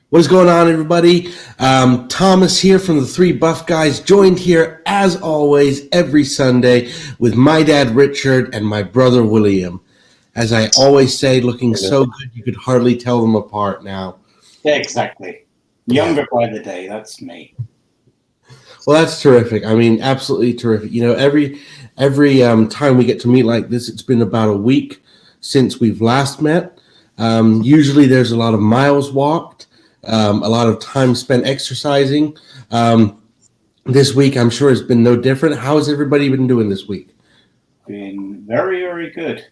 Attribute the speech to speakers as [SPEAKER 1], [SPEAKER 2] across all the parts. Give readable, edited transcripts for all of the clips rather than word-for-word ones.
[SPEAKER 1] What is going on, everybody? Thomas here from the Three Buff Guys, joined here as always every Sunday with my dad Richard and my brother William. As I always say, looking so good you could hardly tell them apart now.
[SPEAKER 2] Yeah, exactly. Younger by the day, that's me.
[SPEAKER 1] Well, that's terrific. I mean, absolutely terrific. You know, every time we get to meet like this, it's been about a week since we've last met. Usually there's a lot of miles walked. A lot of time spent exercising. This week, I'm sure it's been no different. How has everybody been doing this week?
[SPEAKER 2] Been very, very good.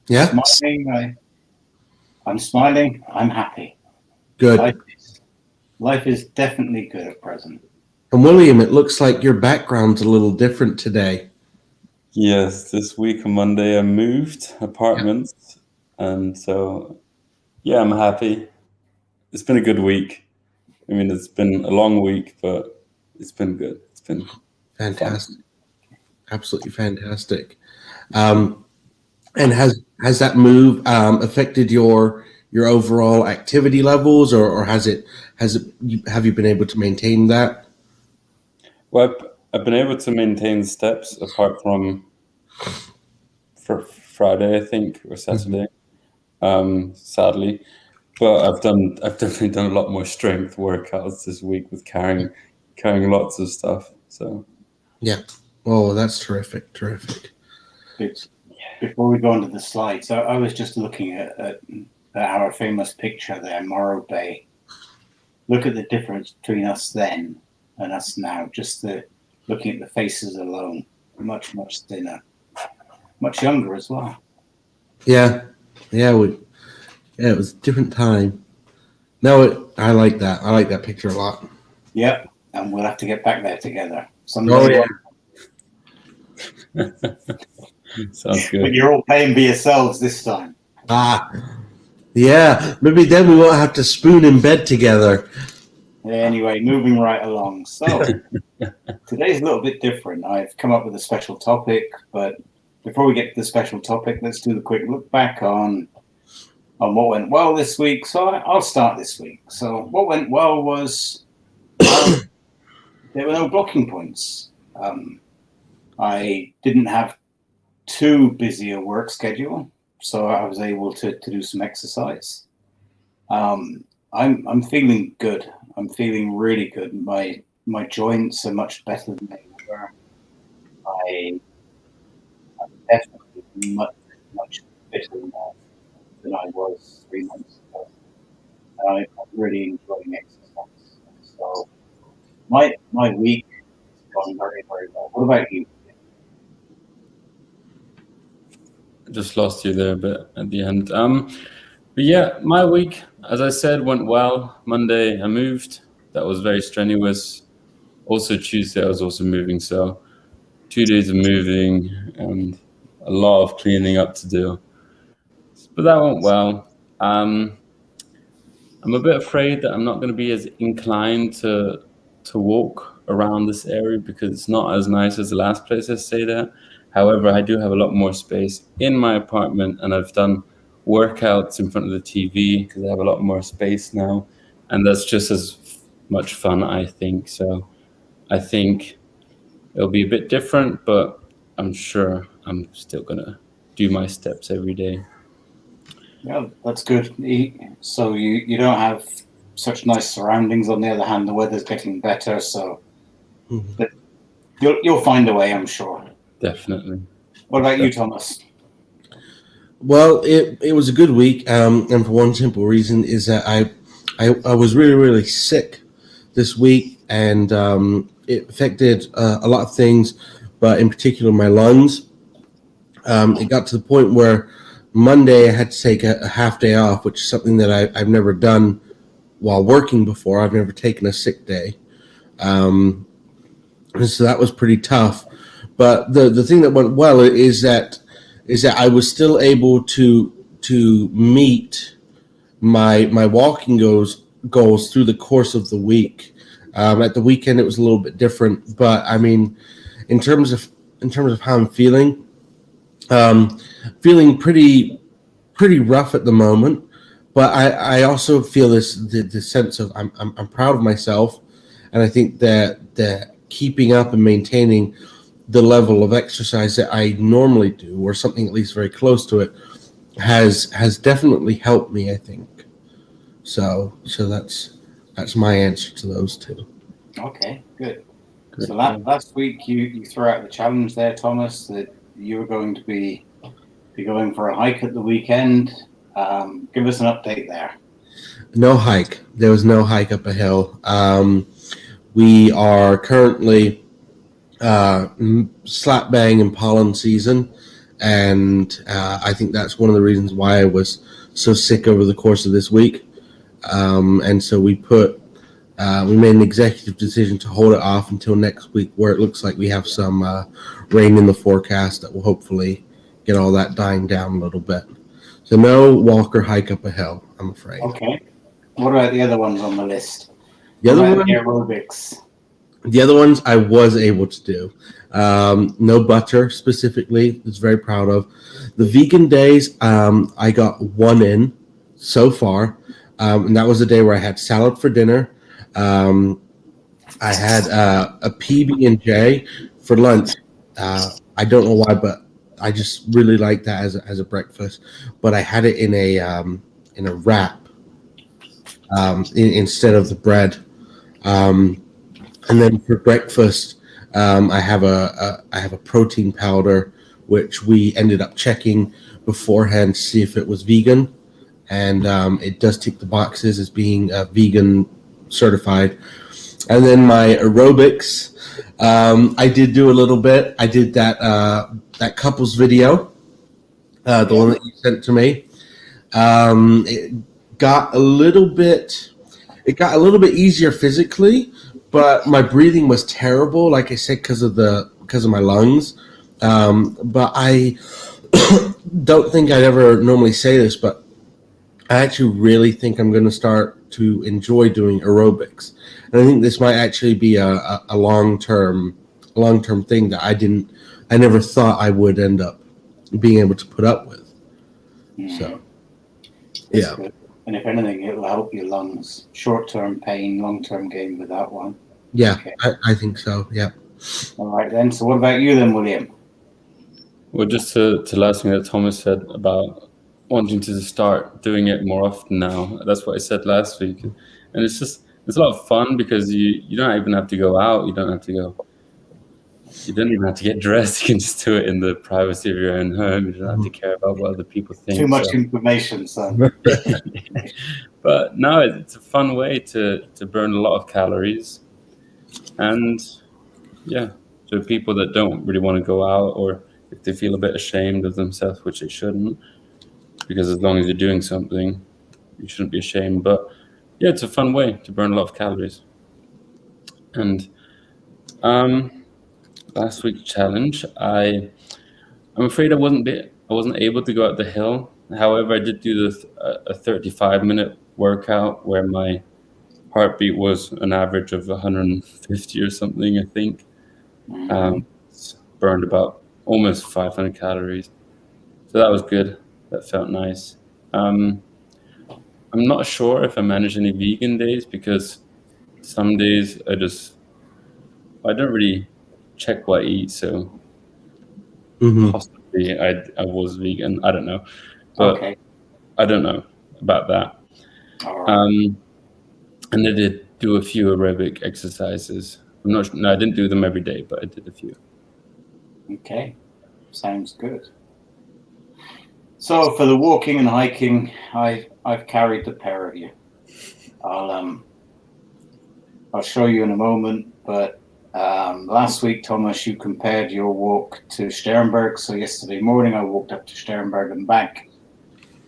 [SPEAKER 1] Yeah?
[SPEAKER 2] I'm smiling. I'm happy.
[SPEAKER 1] Good.
[SPEAKER 2] Life is definitely good at present.
[SPEAKER 1] And William, it looks like your background's a little different today.
[SPEAKER 3] Yes, this week on Monday I moved apartments, and so, yeah, I'm happy. It's been a good week. I mean, it's been a long week, but it's been good. It's been
[SPEAKER 1] fantastic, absolutely fantastic. And has that move affected your overall activity levels, or have you been able to maintain that?
[SPEAKER 3] Well, I've been able to maintain steps apart from for Friday, I think, or Saturday. Sadly. But I've definitely done a lot more strength workouts this week with carrying lots of stuff. So
[SPEAKER 1] yeah. Oh, that's terrific.
[SPEAKER 2] Before we go on to the slides, I was just looking at our famous picture there, Morro Bay. Look at the difference between us then and us now. Just looking at the faces alone, much thinner, much younger as well.
[SPEAKER 1] Yeah. It was a different time. No, I like that. I like that picture a lot.
[SPEAKER 2] Yep, and we'll have to get back there together.
[SPEAKER 1] Someday.
[SPEAKER 3] Sounds good.
[SPEAKER 2] But you're all paying for yourselves this time.
[SPEAKER 1] Yeah. Maybe then we won't have to spoon in bed together.
[SPEAKER 2] Anyway, moving right along. So today's a little bit different. I've come up with a special topic, but before we get to the special topic, let's do the quick look back on what went well this week. So I'll start this week. So what went well was there were no blocking points. I didn't have too busy a work schedule, so I was able to do some exercise. I'm feeling good. I'm feeling really good. My joints are much better than they were. I'm definitely much fitter now than I was 3 months ago. I'm really enjoying exercise. So my week has gone very, very well. What about you?
[SPEAKER 3] I just lost you there a bit at the end. But yeah, my week, as I said, went well. Monday I moved. That was very strenuous. Also Tuesday I was also moving. So 2 days of moving and a lot of cleaning up to do. But that went well. I'm a bit afraid that I'm not going to be as inclined to walk around this area because it's not as nice as the last place I stayed at. However, I do have a lot more space in my apartment, and I've done workouts in front of the TV because I have a lot more space now, and that's just as much fun, I think. So I think it'll be a bit different, but I'm sure I'm still going to do my steps every day.
[SPEAKER 2] Yeah, that's good. So you don't have such nice surroundings. On the other hand, the weather's getting better, so you'll find a way, I'm sure.
[SPEAKER 3] Definitely.
[SPEAKER 2] What about you, Thomas?
[SPEAKER 1] Well, it was a good week, and for one simple reason is that I was really, really sick this week, and it affected a lot of things, but in particular my lungs. It got to the point where Monday I had to take a half day off, which is something that I've never done while working before. I've never taken a sick day, and so that was pretty tough. But the thing that went well is that I was still able to meet my walking goals through the course of the week. At the weekend it was a little bit different, but I mean, in terms of how I'm feeling pretty rough at the moment. but I also feel the sense of I'm proud of myself, and I think that keeping up and maintaining the level of exercise that I normally do, or something at least very close to it, has definitely helped me, I think. So that's my answer to those two.
[SPEAKER 2] Okay, good.
[SPEAKER 3] Great.
[SPEAKER 2] So last week you threw out the challenge there, Thomas, that you were going to be going for a hike at the weekend. Give us an update there.
[SPEAKER 1] No hike. There was no hike up a hill. We are currently slap bang in pollen season, and I think that's one of the reasons why I was so sick over the course of this week. And so we made an executive decision to hold it off until next week, where it looks like we have some rain in the forecast that will hopefully get all that dying down a little bit. So no walk or hike up a hill, I'm afraid.
[SPEAKER 2] Okay. What about the other ones on the list?
[SPEAKER 1] The other one,
[SPEAKER 2] aerobics.
[SPEAKER 1] The other ones I was able to do. No butter specifically. I was very proud of. The vegan days, I got one in so far. And that was the day where I had salad for dinner. I had a PB&J for lunch. I don't know why, but I just really like that as a breakfast. But I had it in a wrap instead of the bread. And then for breakfast, I have a protein powder, which we ended up checking beforehand to see if it was vegan, and it does tick the boxes as being vegan certified. And then my aerobics, I did do a little bit. I did that couples video, the one that you sent to me. It got a little bit easier physically, but my breathing was terrible, like I said, because of my lungs. But I don't think I'd ever normally say this, but I actually really think I'm going to start to enjoy doing aerobics, and I think this might actually be a long term thing that I never thought I would end up being able to put up with. So,
[SPEAKER 2] That's
[SPEAKER 1] yeah.
[SPEAKER 2] good. And if anything, it will help your lungs. Short-term pain, long-term gain with that one.
[SPEAKER 1] Yeah,
[SPEAKER 2] Okay.
[SPEAKER 1] I think so. Yeah.
[SPEAKER 2] All right then. So what about you then, William?
[SPEAKER 3] Well, just to last thing that Thomas said about wanting to start doing it more often now. That's what I said last week, and it's a lot of fun because you don't even have to go out. You don't even have to get dressed. You can just do it in the privacy of your own home. You don't have to care about what other people think.
[SPEAKER 2] Too much information, son.
[SPEAKER 3] But no, it's a fun way to burn a lot of calories. And yeah, to people that don't really want to go out, or if they feel a bit ashamed of themselves, which they shouldn't, because as long as you're doing something, you shouldn't be ashamed. But yeah, it's a fun way to burn a lot of calories. And last week's challenge, I'm afraid I wasn't able to go up the hill. However, I did do a 35-minute workout where my heartbeat was an average of 150 or something, I think. Burned about almost 500 calories. So that was good. That felt nice. I'm not sure if I managed any vegan days, because some days I don't really check what I eat, so possibly I was vegan. I don't know, but
[SPEAKER 2] Okay.
[SPEAKER 3] I don't know about that.
[SPEAKER 2] All right.
[SPEAKER 3] And I did do a few aerobic exercises. No, I didn't do them every day, but I did a few.
[SPEAKER 2] Okay. Sounds good. So for the walking and hiking, I've carried the pair of you. I'll show you in a moment, but last week, Thomas, you compared your walk to Sternberg. So yesterday morning I walked up to Sternberg and back,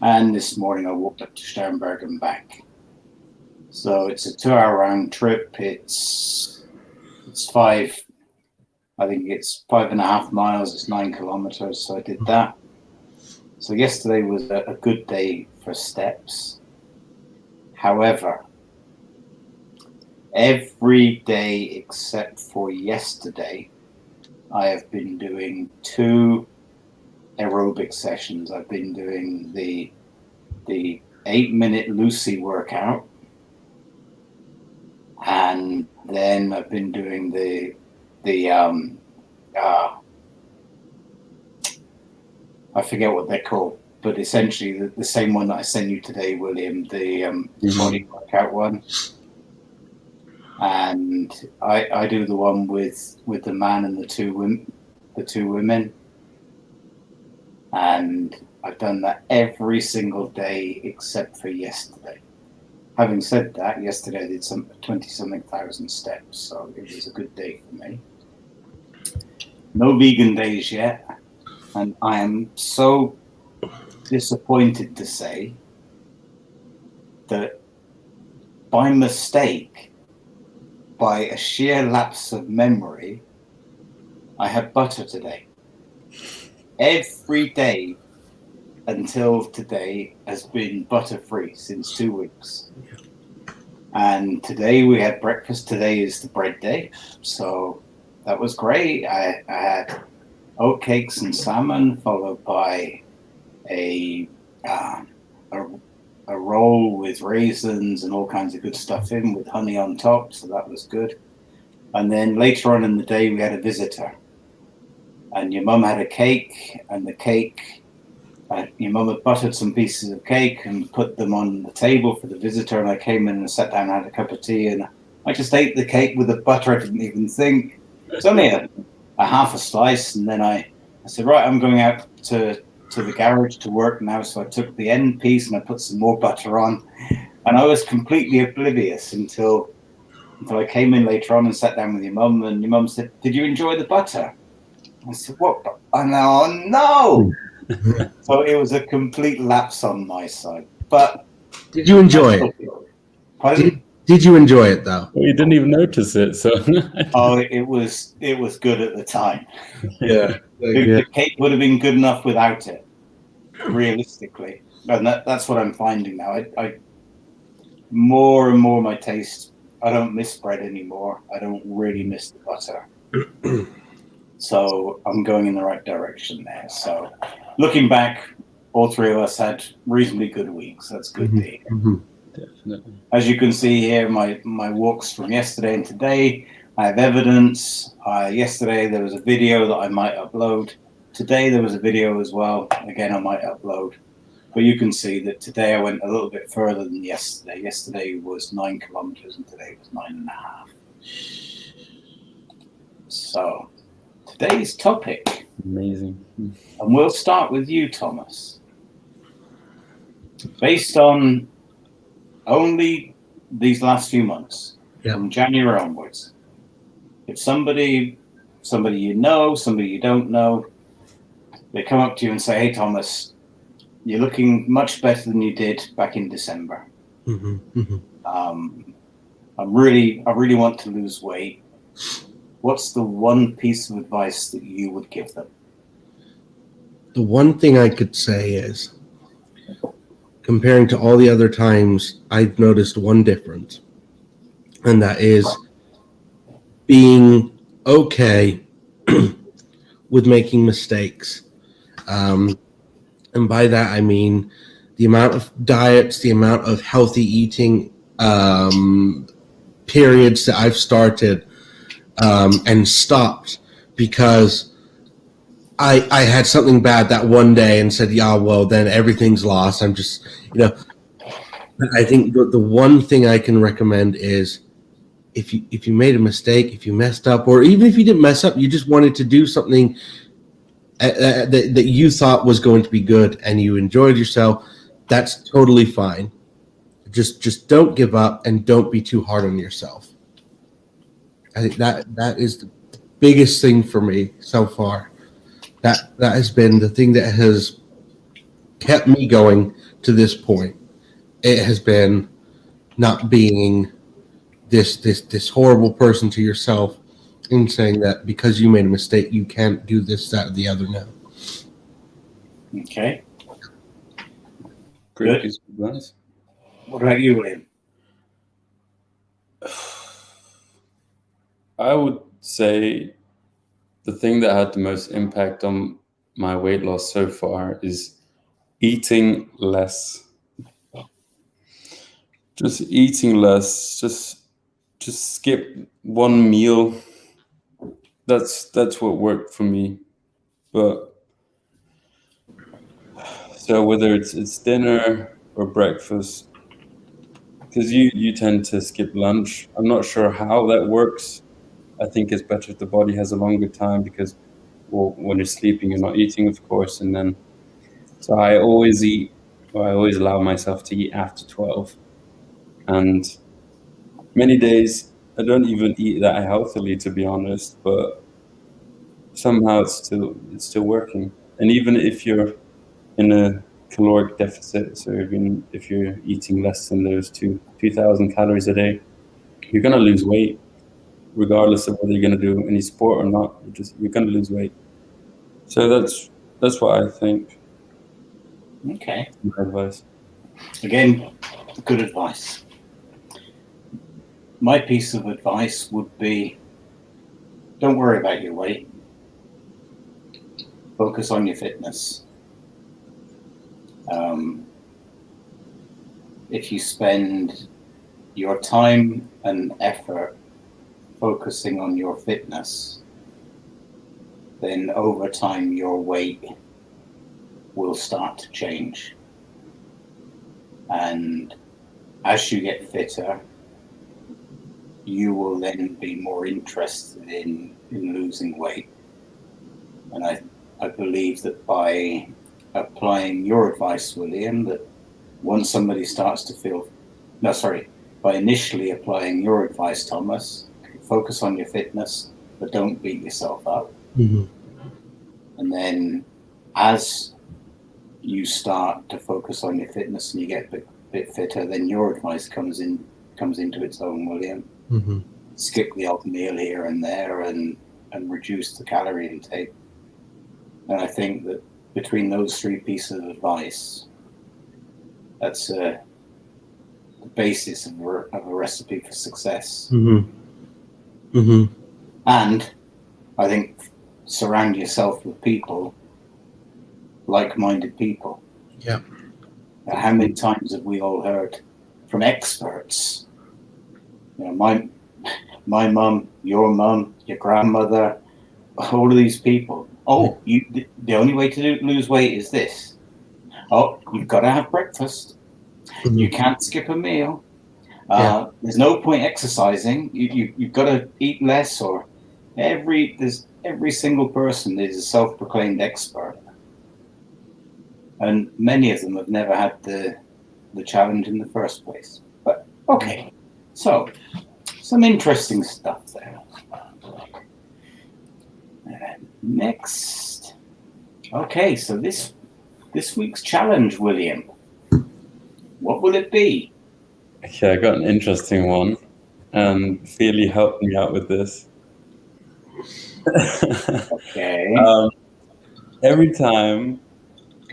[SPEAKER 2] and this morning I walked up to Sternberg and back. So it's a 2-hour round trip. It's 5.5 miles. It's 9 kilometers. So I did that. So yesterday was a good day for steps. However, every day except for yesterday, I have been doing 2 aerobic sessions. I've been doing the 8-minute Lucy workout. And then I've been doing I forget what they're called, but essentially the same one that I sent you today, William, the body workout one. And I do the one with the man and the two women. And I've done that every single day except for yesterday. Having said that, yesterday I did 20-something thousand steps, so it was a good day for me. No vegan days yet, and I am so disappointed to say that by mistake, by a sheer lapse of memory, I had butter today. Every day until today has been butter-free since 2 weeks. And today we had breakfast. Today is the bread day, so that was great. I had oatcakes and salmon, followed by a roll with raisins and all kinds of good stuff in, with honey on top, so that was good. And then later on in the day, we had a visitor. And your mum had a cake, and the cake, your mum had buttered some pieces of cake and put them on the table for the visitor. And I came in and sat down and had a cup of tea, and I just ate the cake with the butter. I didn't even think. It's only a half a slice. And then I said, right, I'm going out to the garage to work now. So I took the end piece and I put some more butter on. And I was completely oblivious until I came in later on and sat down with your mum. And your mum said, did you enjoy the butter? I said, what? Oh, no. So it was a complete lapse on my side. But
[SPEAKER 1] did you enjoy it?
[SPEAKER 2] Pardon?
[SPEAKER 1] Did you enjoy it though?
[SPEAKER 3] Well, you didn't even notice it, so.
[SPEAKER 2] Oh, it was good at the time.
[SPEAKER 1] Yeah.
[SPEAKER 2] The cake would have been good enough without it, realistically. And that's what I'm finding now. I more and more my taste. I don't miss bread anymore. I don't really miss the butter. So I'm going in the right direction there. So looking back, all three of us had reasonably good weeks. That's good to hear.
[SPEAKER 3] Definitely.
[SPEAKER 2] As you can see here, my walks from yesterday and today, I have evidence. Yesterday there was a video that I might upload. Today there was a video as well. Again, I might upload. But you can see that today I went a little bit further than yesterday. Yesterday was 9 kilometers and today was 9.5. So today's topic.
[SPEAKER 3] Amazing.
[SPEAKER 2] And we'll start with you, Thomas. Based on only these last few months, from January onwards, if somebody you know, somebody you don't know, they come up to you and say, hey, Thomas, you're looking much better than you did back in December. I really want to lose weight. What's the one piece of advice that you would give them?
[SPEAKER 1] The one thing I could say is, comparing to all the other times, I've noticed one difference, and that is being okay with making mistakes. And by that, I mean the amount of diets, the amount of healthy eating periods that I've started and stopped because I had something bad that one day and said, yeah, well, then everything's lost. I'm just, I think the one thing I can recommend is if you made a mistake, if you messed up, or even if you didn't mess up, you just wanted to do something that you thought was going to be good and you enjoyed yourself, that's totally fine. Just don't give up and don't be too hard on yourself. I think that is the biggest thing for me so far. That has been the thing that has kept me going to this point. It has been not being this horrible person to yourself and saying that because you made a mistake, you can't do this, that, or the other now.
[SPEAKER 2] Okay.
[SPEAKER 3] Great piece of advice.
[SPEAKER 2] What about you, William?
[SPEAKER 3] I would say the thing that had the most impact on my weight loss so far is eating less. Just eating less. Just skip one meal. That's what worked for me. But so whether it's dinner or breakfast, because you tend to skip lunch. I'm not sure how that works. I think it's better if the body has a longer time because, well, when you're sleeping, you're not eating, of course, and then so I always eat, or I always allow myself to eat after 12, and many days I don't even eat that healthily, to be honest, but somehow it's still working. And even if you're in a caloric deficit, so if you're eating less than those 2,000 calories a day, you're gonna lose weight, regardless of whether you're gonna do any sport or not. You're gonna lose weight. So that's what I think.
[SPEAKER 2] Okay.
[SPEAKER 3] My advice.
[SPEAKER 2] Again, good advice. My piece of advice would be, don't worry about your weight. Focus on your fitness. If you spend your time and effort focusing on your fitness, then over time your weight will start to change. And as you get fitter, you will then be more interested in losing weight. And I believe that by applying your advice, William, that once somebody starts to by initially applying your advice, Thomas, focus on your fitness, but don't beat yourself up.
[SPEAKER 1] Mm-hmm.
[SPEAKER 2] And then as you start to focus on your fitness and you get a bit fitter, then your advice comes into its own, William.
[SPEAKER 1] Mm-hmm.
[SPEAKER 2] Skip the odd meal here and there and reduce the calorie intake. And I think that between those three pieces of advice, that's the basis of a recipe for success.
[SPEAKER 1] Mm-hmm. Mm-hmm.
[SPEAKER 2] And I think surround yourself with people, like-minded people.
[SPEAKER 1] Yeah.
[SPEAKER 2] How many times have we all heard from experts? You know, my mum, your mum, your grandmother, all of these people. Oh, the only way to lose weight is this. Oh, you've got to have breakfast.
[SPEAKER 1] Mm-hmm.
[SPEAKER 2] You can't skip a meal. There's no point exercising. You've got to eat less. Or every single person is a self-proclaimed expert, and many of them have never had the challenge in the first place. But okay, so some interesting stuff there. Next, okay, so this week's challenge, William, what will it be?
[SPEAKER 3] Okay, I got an interesting one, and Feely helped me out with this.
[SPEAKER 2] Okay.
[SPEAKER 3] Every time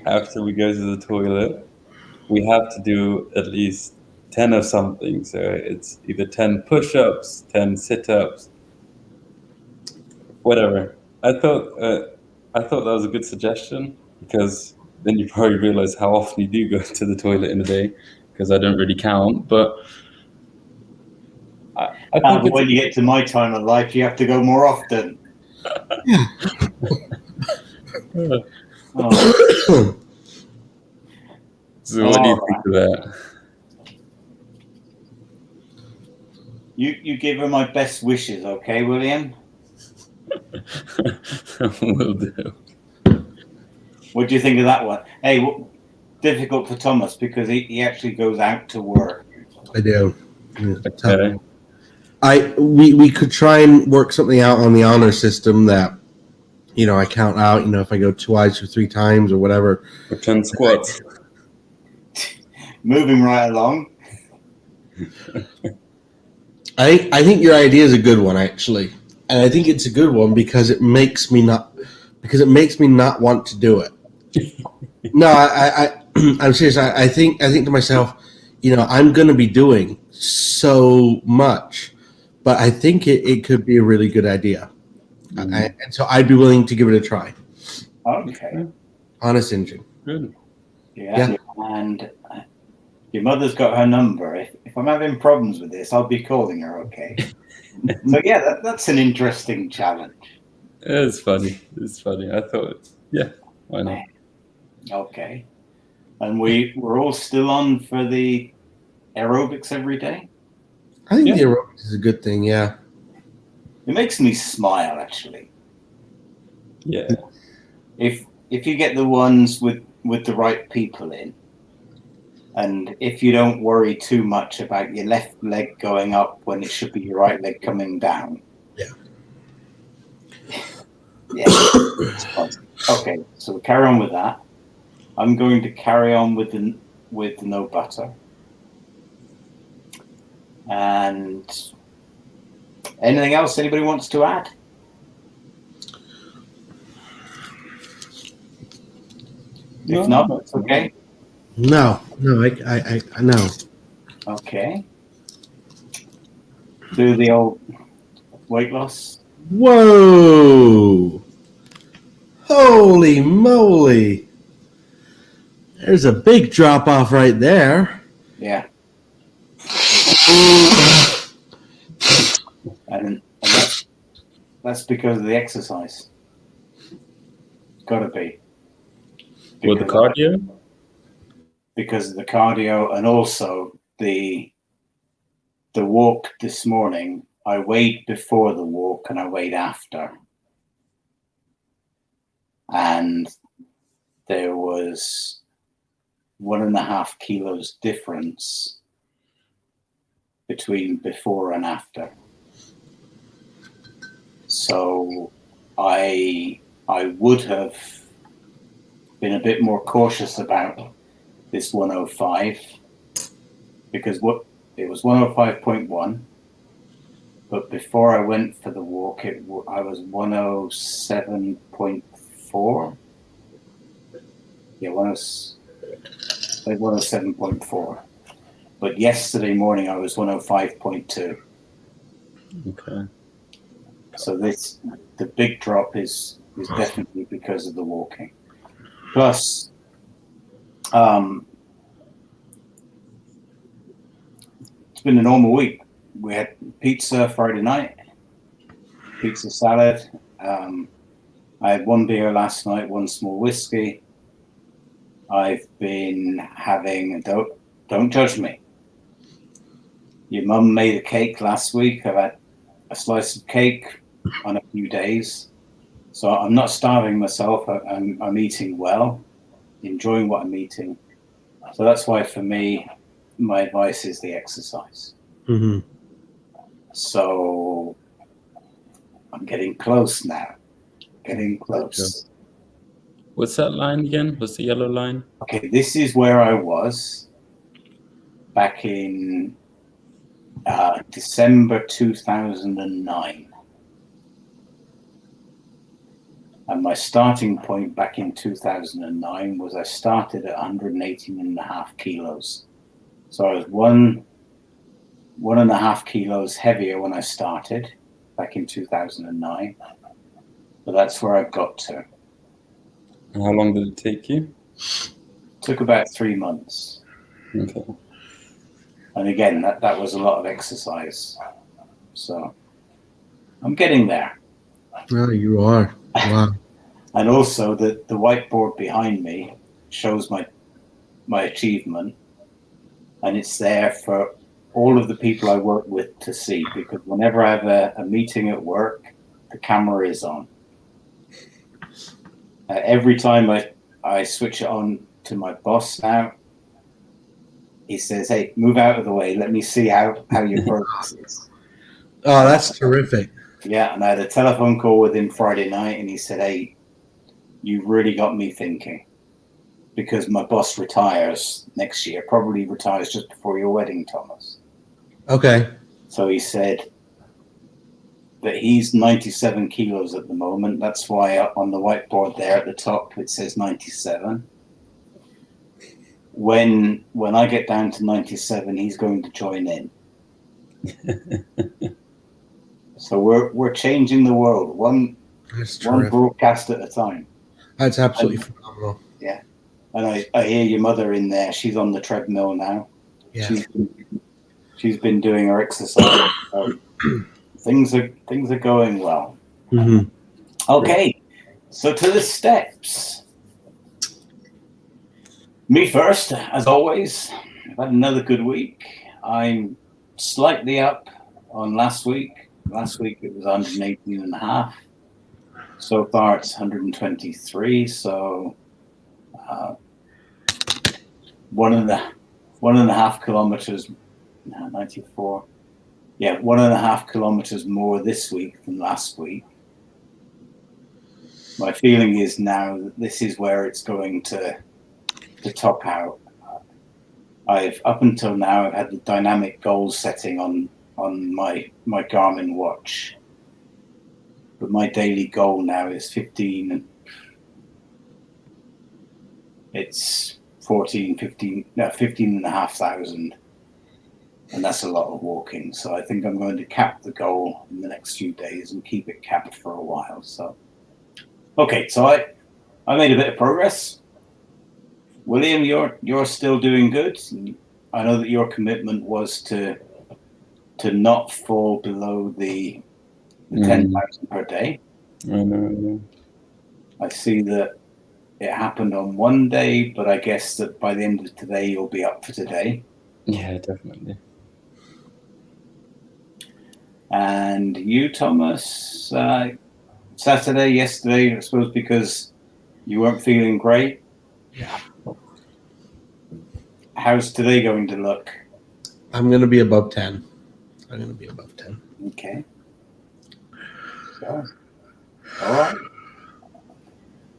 [SPEAKER 3] after we go to the toilet, we have to do at least 10 of something. So it's either 10 push-ups, 10 sit-ups, whatever. I thought that was a good suggestion, because then you probably realize how often you do go to the toilet in a day, because I don't really count. But I think
[SPEAKER 2] when you get to my time of life, you have to go more often. Oh.
[SPEAKER 3] So what do you think of that?
[SPEAKER 2] You give her my best wishes, okay, William?
[SPEAKER 3] Will do.
[SPEAKER 2] What do you think of that one? Hey, difficult for Thomas because he actually goes out to work.
[SPEAKER 1] I do.
[SPEAKER 3] Okay.
[SPEAKER 1] We could try and work something out on the honor system that, I count out, if I go twice or three times or whatever.
[SPEAKER 3] Or 10 squats.
[SPEAKER 2] Moving right along.
[SPEAKER 1] I think your idea is a good one, actually, and I think it's a good one because it makes me not want to do it. No, I'm serious. I think to myself, I'm going to be doing so much, but I think it could be a really good idea, and so I'd be willing to give it a try.
[SPEAKER 2] Okay.
[SPEAKER 1] Honest engine.
[SPEAKER 3] Good.
[SPEAKER 2] Yeah. And Your mother's got her number. If I'm having problems with this, I'll be calling her, okay? So, yeah, that's an interesting challenge.
[SPEAKER 3] It's funny. It's funny. I thought, yeah, why not?
[SPEAKER 2] Okay. And we're all still on for the aerobics every day?
[SPEAKER 1] I think
[SPEAKER 3] Yeah.
[SPEAKER 1] the aerobics is a good thing. Yeah.
[SPEAKER 2] It makes me smile, actually.
[SPEAKER 3] Yeah.
[SPEAKER 2] If you get the ones with the right people in, and if you don't worry too much about your left leg going up when it should be your right leg coming down.
[SPEAKER 1] Yeah.
[SPEAKER 2] Yeah. Okay, so we'll carry on with that. I'm going to carry on with the no butter. And anything else anybody wants to add? If not, it's okay.
[SPEAKER 1] No, I no.
[SPEAKER 2] Okay. Do the old weight loss.
[SPEAKER 1] Whoa! Holy moly! There's a big drop off right there.
[SPEAKER 2] Yeah. And that's because of the exercise. Gotta be.
[SPEAKER 3] With the cardio?
[SPEAKER 2] Because of the cardio, and also the walk this morning. I weighed before the walk and I weighed after. And there was 1.5 kilos difference between before and after. So I would have been a bit more cautious about this 105 because it was 105.1, but before I went for the walk, I was 107.4. Yeah, 107.4. But yesterday morning I was 105.2.
[SPEAKER 3] Okay.
[SPEAKER 2] So the big drop is definitely because of the walking. Plus, it's been a normal week. We had pizza Friday night, pizza salad. I had one beer last night, one small whiskey. I've been having, don't judge me. Your mum made a cake last week. I've had a slice of cake on a few days. So I'm not starving myself. I'm eating well, enjoying what I'm eating. So that's why for me, my advice is the exercise.
[SPEAKER 1] Mm-hmm.
[SPEAKER 2] So I'm getting close now. Getting close.
[SPEAKER 3] What's that line again? What's the yellow line?
[SPEAKER 2] Okay, this is where I was back in December 2009. And my starting point back in 2009 was I started at 118.5 kilos. So I was 1.5 kilos heavier when I started back in 2009. But that's where I got to.
[SPEAKER 3] And how long did it take you?
[SPEAKER 2] Took about 3 months.
[SPEAKER 3] Okay.
[SPEAKER 2] And again, that was a lot of exercise. So I'm getting there.
[SPEAKER 1] Well, you are. Wow.
[SPEAKER 2] And also the whiteboard behind me shows my achievement. And it's there for all of the people I work with to see, because whenever I have a meeting at work, the camera is on. Every time I switch it on to my boss now, he says, "Hey, move out of the way. Let me see how your progress is."
[SPEAKER 1] Oh, that's terrific.
[SPEAKER 2] Yeah, and I had a telephone call with him Friday night, and he said, "Hey, you really got me thinking, because my boss retires next year, probably retires just before your wedding, Thomas."
[SPEAKER 1] Okay.
[SPEAKER 2] So he said that he's 97 kilos at the moment. That's why on the whiteboard there at the top it says 97. When I get down to 97, he's going to join in. So we're changing the world one broadcast at a time.
[SPEAKER 1] That's absolutely phenomenal.
[SPEAKER 2] Yeah, and I hear your mother in there. She's on the treadmill now.
[SPEAKER 1] Yeah.
[SPEAKER 2] She's been doing her exercise. So things are going well.
[SPEAKER 1] Mm-hmm.
[SPEAKER 2] Okay, so to the steps. Me first, as always. I've had another good week. I'm slightly up on last week. Last week it was 118 and a half. So far it's 123. So 1.5 kilometers, 94. Yeah, 1.5 kilometers more this week than last week. My feeling is now that this is where it's going to top out. I've up until now I've had the dynamic goal setting on my Garmin watch, but my daily goal now is 15. It's 15,500, and that's a lot of walking. So I think I'm going to cap the goal in the next few days and keep it capped for a while. So okay, so I made a bit of progress. William, you're still doing good. I know that your commitment was to not fall below the 10,000 per day.
[SPEAKER 3] I know.
[SPEAKER 2] I see that it happened on one day, but I guess that by the end of today, you'll be up for today.
[SPEAKER 3] Yeah, definitely.
[SPEAKER 2] And you, Thomas, Saturday, yesterday, I suppose because you weren't feeling great.
[SPEAKER 1] Yeah.
[SPEAKER 2] How's today going to look?
[SPEAKER 1] I'm going to be above 10.
[SPEAKER 2] Okay. So, all right.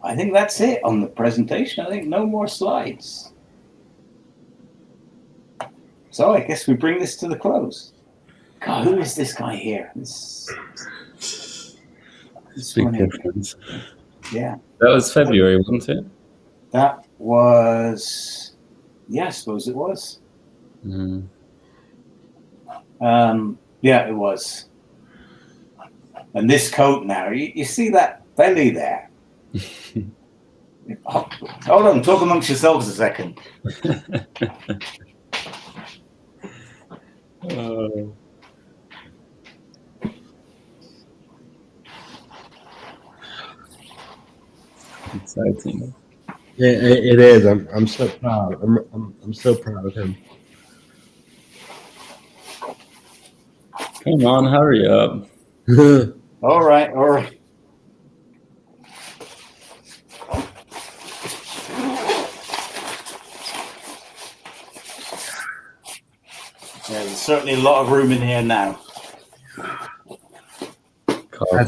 [SPEAKER 2] I think that's it on the presentation. I think no more slides. So I guess we bring this to the close. God, who is this guy here? This
[SPEAKER 3] Big
[SPEAKER 2] one here.
[SPEAKER 3] difference.
[SPEAKER 2] Yeah.
[SPEAKER 3] That was February, wasn't it?
[SPEAKER 2] That was, yeah, I suppose it was.
[SPEAKER 3] Mm.
[SPEAKER 2] Yeah, it was. And this coat now, you see that belly there? Hold on, talk amongst yourselves a second.
[SPEAKER 3] Exciting.
[SPEAKER 1] Yeah, it is. I'm so proud. I'm so proud of him.
[SPEAKER 3] Come on, hurry up.
[SPEAKER 2] All right. Yeah, there's certainly a lot of room in here now.
[SPEAKER 3] God,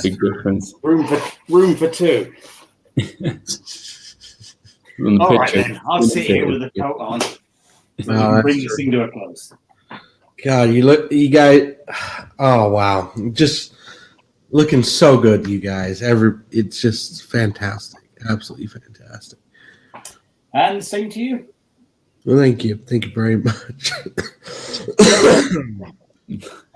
[SPEAKER 3] big difference.
[SPEAKER 2] Room for two.
[SPEAKER 3] From the
[SPEAKER 2] All right,
[SPEAKER 3] picture.
[SPEAKER 2] then. I'll sit here with the coat on. So we
[SPEAKER 1] Oh,
[SPEAKER 2] can
[SPEAKER 1] that's
[SPEAKER 2] bring this
[SPEAKER 1] true.
[SPEAKER 2] thing to a close.
[SPEAKER 1] God, you guys. Oh wow, just looking so good, you guys. It's just fantastic, absolutely fantastic.
[SPEAKER 2] And same to you.
[SPEAKER 1] Well, thank you very much.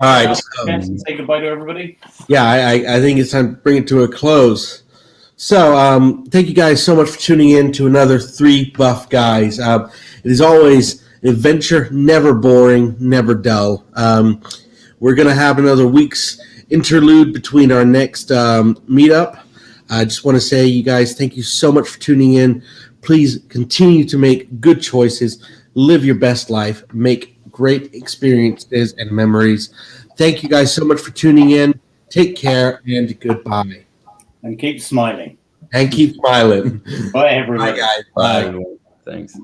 [SPEAKER 1] All right,
[SPEAKER 2] Chance to say goodbye to everybody.
[SPEAKER 1] yeah, I think it's time to bring it to a close. So, thank you guys so much for tuning in to another Three Buff Guys. It is always an adventure, never boring, never dull. We're going to have another week's interlude between our next meetup. I just want to say, you guys, thank you so much for tuning in. Please continue to make good choices, live your best life, make great experiences and memories. Thank you guys so much for tuning in. Take care and goodbye.
[SPEAKER 2] And keep smiling.
[SPEAKER 1] And keep smiling.
[SPEAKER 2] Bye, everybody.
[SPEAKER 1] Bye, guys.
[SPEAKER 3] Bye,
[SPEAKER 1] Bye.
[SPEAKER 3] everyone. Thanks.